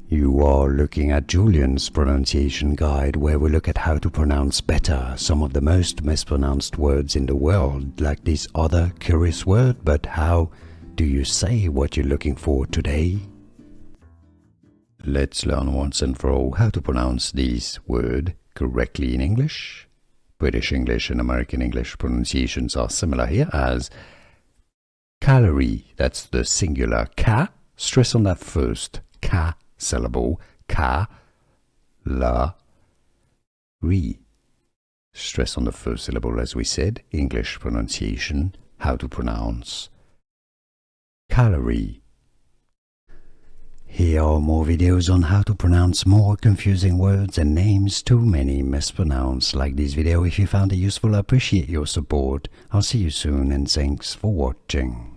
You are looking at Julian's pronunciation guide, where we look at how to pronounce better some of the most mispronounced words in the world, like this other curious word. But how do you say what you're looking for today? Let's learn once and for all how to pronounce this word correctly in English. British English and American English pronunciations are similar here as calorie, that's the singular ca, stress on that first ca syllable, ca, la, re. Stress on the first syllable, as we said. English pronunciation, how to pronounce calorie. Here are more videos on how to pronounce more confusing words and names too many mispronounced. Like this video if you found it useful. I appreciate your support. I'll see you soon and thanks for watching.